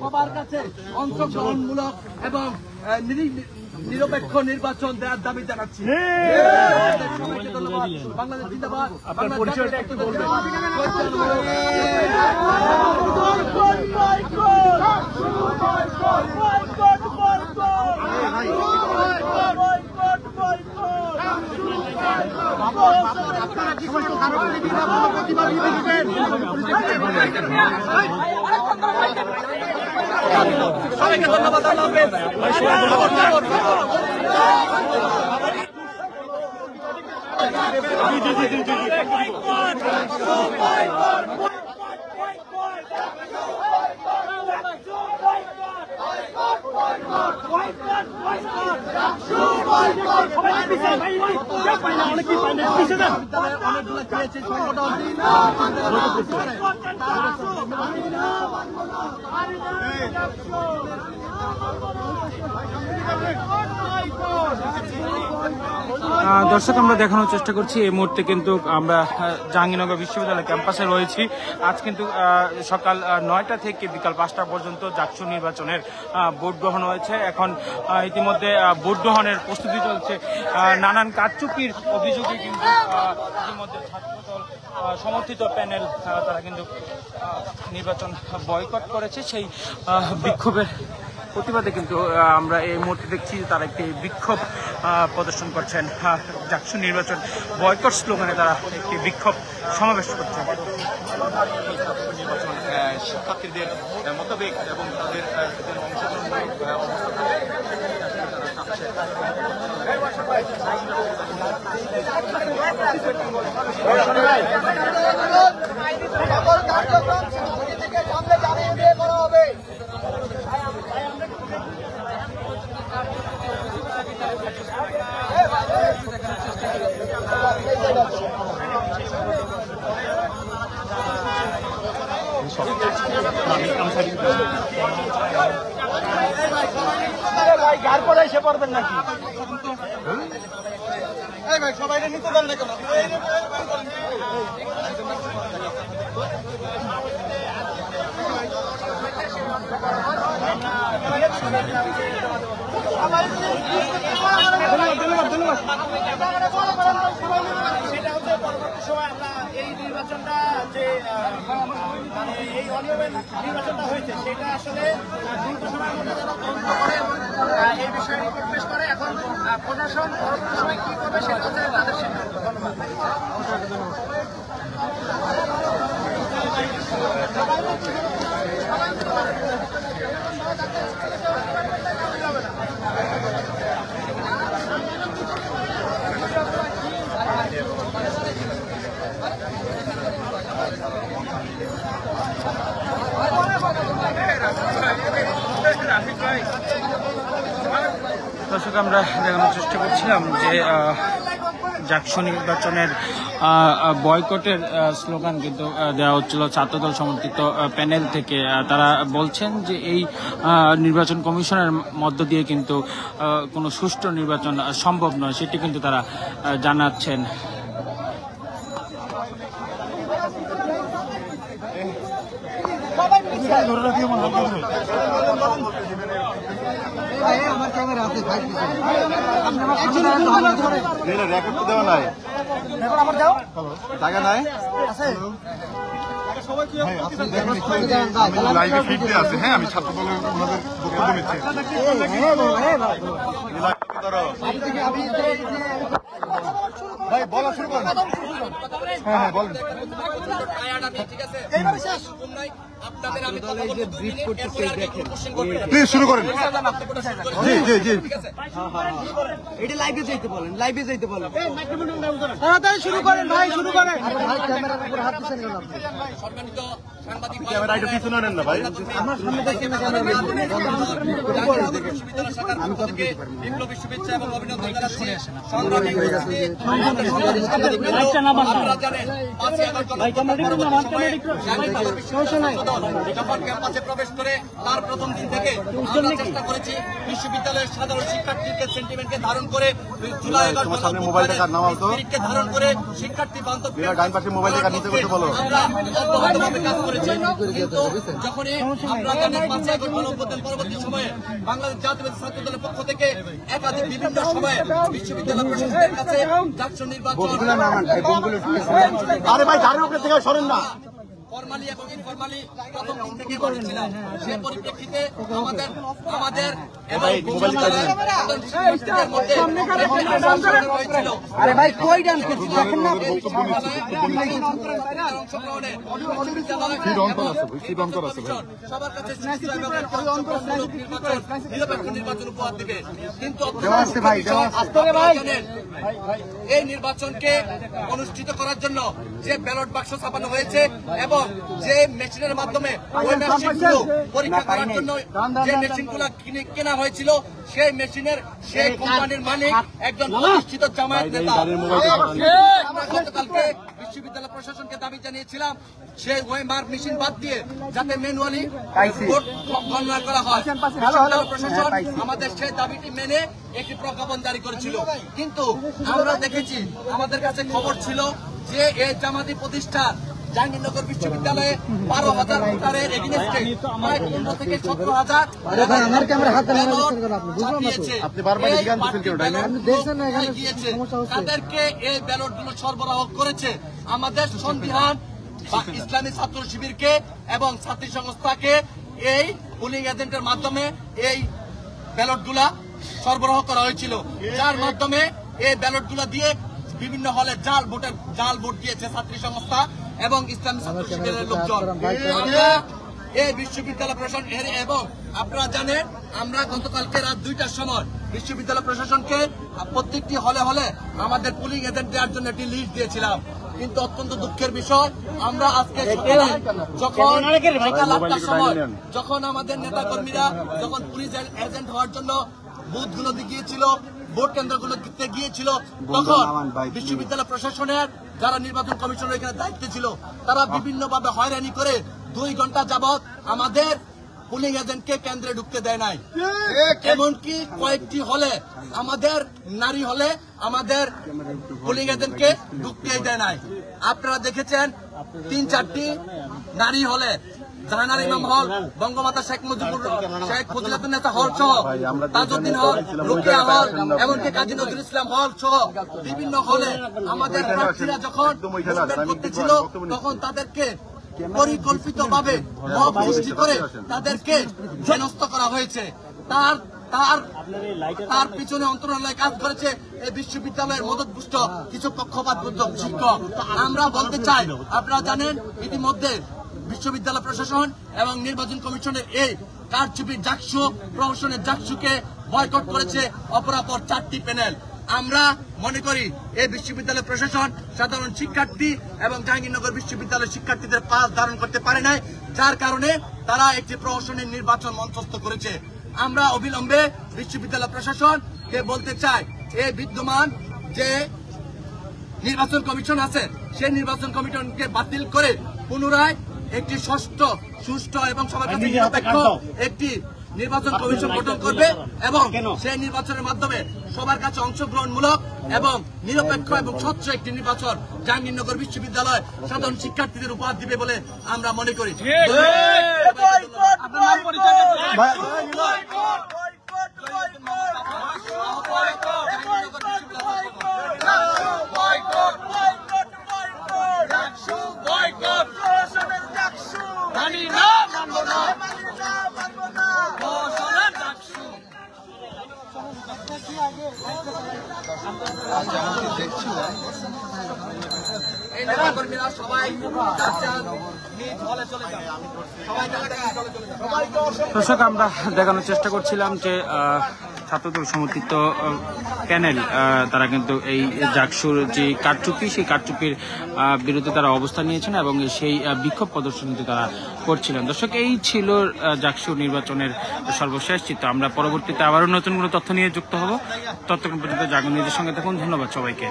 সবার কাছে অংশগ্রহণমূলক এবং নিরপেক্ষ নির্বাচন দেওয়ার দাবি জানাচ্ছি। সবাইকে ধন্যবাদ। বাংলাদেশ জিন্দাবাদ। আপনার পরিচয়টা একটু বলবেন। সবাইকে ধন্যবাদ। দর্শক, আমরা দেখানোর চেষ্টা করছি এই মুহূর্তে কিন্তু আমরা জাহাঙ্গীরনগর বিশ্ববিদ্যালয় ক্যাম্পাসে রয়েছি। আজ কিন্তু সকাল 9টা থেকে বিকাল 5টা পর্যন্ত জাকসু নির্বাচনের ভোট গ্রহণ হয়েছে। এখন ইতিমধ্যে ভোট গ্রহণের প্রস্তুতি চলছে। নানান কারচুপির অভিযোগে কিন্তু ইতিমধ্যে ছাত্রদল সমর্থিত প্যানেল তারা কিন্তু নির্বাচন বয়কট করেছে। সেই বিক্ষোভের প্রতিবাদে কিন্তু আমরা এই মুহূর্তে দেখছি তারা একটি বিক্ষোভ প্রদর্শন করছেন। জাকসু নির্বাচন বয়কট স্লোগানে তারা একটি বিক্ষোভ সমাবেশ করছেন। শিক্ষার্থীদের মতবেগ এবং তাদের গার পরে এসে পারবেন নাকি? সবাই নিতে দেন না কেন? সেটা হচ্ছে পরবর্তী সময় আমরা এই নির্বাচনটা যে মানে এই অনিয়মের নির্বাচনটা হয়েছে সেটা আসলে দ্রুত সময়ের মধ্যে যারা তদন্ত করে এবং এই বিষয়ে রিপোর্ট পেশ করে। এখন প্রশাসন পরবর্তী সময় কি করবে সেটা হচ্ছে তাদের সিদ্ধান্ত। ধন্যবাদ। দর্শক, আমরা দেখানোর চেষ্টা করছিলাম যে জাকসু নির্বাচনের বয়কটের স্লোগান কিন্তু দেওয়া হচ্ছিল ছাত্রদল সমর্থিত প্যানেল থেকে। তারা বলছেন যে এই নির্বাচন কমিশনের মধ্য দিয়ে কিন্তু কোনো সুষ্ঠু নির্বাচন সম্ভব নয়, সেটি কিন্তু তারা জানাচ্ছেন। আমার ক্যামেরা আছে, রেকর্ড তো দেওয়া নাই, আমার দাও টাকা নাই, লাইভে ফিড দিয়ে আছে। হ্যাঁ, আমি ছাত্র দলের ওনাদের বক্তব্য নিচ্ছি। ভাই বলা শুরু করেন। হ্যাঁ হ্যাঁ বলেন। প্লিজ শুরু করেন। জি জি জি, এটা লাইভে যাইতে বলেন, লাইভে যাইতে বলেন। তাড়াতাড়ি শুরু করেন ভাই, শুরু করেন। ক্যামেরার উপর হাত দিছেন কেন আপনি? ক্যামেরা একটু পিছনে নেন না ভাই। আমার সামনে দেখেন না ক্যামেরা। আমি কথা বলতে পারি। বিপ্লবী শুভেচ্ছা এবং অভিনন্দন জানাচ্ছি সংগ্রামী ক্যাম্পাসে প্রবেশ করে তার প্রথম দিন থেকে আমরা চেষ্টা করেছি বিশ্ববিদ্যালয়ের সাধারণ শিক্ষার্থীদের সেন্টিমেন্টকে ধারণ করে জুলাই তোমার সামনে মোবাইলটা কার নামাও তো ধারণ করে শিক্ষার্থী বান্ধব ডাইন পাশে মোবাইলটা কার নিতে করতে বলো আমরা অব্যাহতভাবে কাজ করেছি। কিন্তু যখনই আমরা জানেন 5 আগস্ট গণঅভ্যুত্থান পরবর্তী সময়ে বাংলাদেশ জাতীয়তাবাদী ছাত্র দলের পক্ষ থেকে একাধিক বিভিন্ন সময়ে বিশ্ববিদ্যালয় প্রশাসনের কাছে ডাকসু নির্বাচন আরে ভাই গাড়ির উপরে থেকে সরেন না ফরমালি এবং ইনফরমালি প্রথম দিন থেকে করেছিলাম। সে পরিপ্রেক্ষিতে আমাদের এবং আরে ভাই কই ডান করছি দেখেন না সবার কাছে নিরপেক্ষ নির্বাচন উপহার দিবে। কিন্তু এই নির্বাচনকে অনুষ্ঠিত করার জন্য যে ব্যালট বাক্স ছাপানো হয়েছে এবং যে মেশিনের মাধ্যমে ওই মেশিনগুলো পরীক্ষা করার জন্য যে মেশিনগুলো কেনা হয়েছিল সেই মেশিনের সেই কোম্পানির মালিক একজন প্রতিষ্ঠিত জামায়াত নেতা। আমরা গতকালকে বিশ্ববিদ্যালয় প্রশাসনকে দাবি জানিয়েছিলাম সেই ওয়েমার মেশিন বাদ দিয়ে যাতে ম্যানুয়ালি ভোট গণনা করা হয়। বিশ্ববিদ্যালয় প্রশাসন আমাদের সেই দাবিটি মেনে একটি প্রজ্ঞাপন জারি করেছিল। কিন্তু আমরা দেখেছি আমাদের কাছে খবর ছিল যে এই জামাতি প্রতিষ্ঠান জাহাঙ্গীরনগর বিশ্ববিদ্যালয়ে 12,000 ভোটারের এগেইনস্টে প্রায় 15 থেকে 17,000 তাদেরকে এই ব্যালটগুলো সরবরাহ করেছে আমাদের সন্দিহান ইসলামী ছাত্র শিবিরকে এবং ছাত্রী সংস্থাকে এই পুলিং এজেন্টের মাধ্যমে এই ব্যালটগুলা সরবরাহ করা হয়েছিল, যার মাধ্যমে এই ব্যালটগুলা দিয়ে বিভিন্ন হলে জাল ভোট দিয়েছে ছাত্রী সংস্থা এবং ইসলামী ছাত্র শিবিরের লোকজন। আমরা এই বিশ্ববিদ্যালয় প্রশাসন এবং আপনারা জানেন আমরা গতকালকে রাত 2টার সময় বিশ্ববিদ্যালয় প্রশাসনকে প্রত্যেকটি হলে হলে আমাদের পুলিং এজেন্ট দেওয়ার জন্য একটি লিস্ট দিয়েছিলাম। কিন্তু অত্যন্ত দুঃখের বিষয় আমরা আজকে যখন সকাল 8টার সময় যখন আমাদের নেতা কর্মীরা যখন পুলিশ এজেন্ট হওয়ার জন্য বুথগুলোতে গিয়েছিল, ভোট কেন্দ্রগুলোতে গিয়েছিল, তখন বিশ্ববিদ্যালয় প্রশাসনের যারা নির্বাচন কমিশনের এখানে দায়িত্বে ছিল তারা বিভিন্নভাবে হয়রানি করে 2 ঘন্টা যাবৎ আমাদের পুলিং এজেন্টকে কেন্দ্রে ঢুকতে দেয় নাই। এমনকি কয়েকটি হলে আমাদের নারী হলে আমাদের পুলিং এজেন্টকে ঢুকতেই দেয় নাই। আপনারা দেখেছেন 3-4টি নারী হলে জাহানার ইমাম হল, বঙ্গমাতা শেখ ফজিলাতুন্নেসা হল সহ তাজউদ্দিন হল, রুকিয়া হল, এমনকি কাজী নজরুল ইসলাম হল সহ বিভিন্ন হলে আমাদের প্রার্থীরা যখন করতেছিল তখন তাদেরকে পরিকল্পিতভাবে মব সৃষ্টি করে তাদেরকে হেনস্থ করা হয়েছে। তার পিছনে অন্তরালয় কাজ করেছে এই বিশ্ববিদ্যালয়ের মদতপুষ্ট কিছু পক্ষপাতবদ্ধ শিক্ষক। আমরা বলতে চাই, আপনারা জানেন ইতিমধ্যে বিশ্ববিদ্যালয় প্রশাসন এবং নির্বাচন কমিশনের এই কারচুপির জাকসু প্রশাসনের জাকসুকে বয়কট করেছে অপরাপর 4টি প্যানেল। আমরা মনে করি এই বিশ্ববিদ্যালয় প্রশাসন সাধারণ শিক্ষার্থী এবং জাহাঙ্গীরনগর বিশ্ববিদ্যালয়ের শিক্ষার্থীদের পাস ধারণ করতে পারে নাই, যার কারণে তারা একটি প্রহসনের নির্বাচন মঞ্চস্থ করেছে। আমরা অবিলম্বে বিশ্ববিদ্যালয় প্রশাসনকে বলতে চাই এই বিদ্যমান যে নির্বাচন কমিশন আছে সেই নির্বাচন কমিশনকে বাতিল করে পুনরায় একটি সুষ্ঠু এবং সবার কাছে নিরপেক্ষ একটি নির্বাচন কমিশন গঠন করবে এবং সেই নির্বাচনের মাধ্যমে সবার কাছে অংশগ্রহণমূলক এবং নিরপেক্ষ এবং স্বচ্ছ একটি নির্বাচন জাহাঙ্গীরনগর বিশ্ববিদ্যালয় সাধারণ শিক্ষার্থীদের উপহার দিবে বলে আমরা মনে করি। দর্শক, আমরা দেখানোর চেষ্টা করছিলাম যে ছাত্রদল সমর্থিত প্যানেল তারা কিন্তু এই জাকসুর যে কারচুপি সেই কারচুপির বিরুদ্ধে তারা অবস্থান নিয়েছেন এবং সেই বিক্ষোভ প্রদর্শনীতে তারা করছিলেন। দর্শক, এই ছিল জাকসুর নির্বাচনের সর্বশেষ চিত্র। আমরা পরবর্তীতে আবারও নতুন কোনো তথ্য নিয়ে যুক্ত হব। ততক্ষণ পর্যন্ত জাগরণ নিউজের সঙ্গে থাকুন। ধন্যবাদ সবাইকে।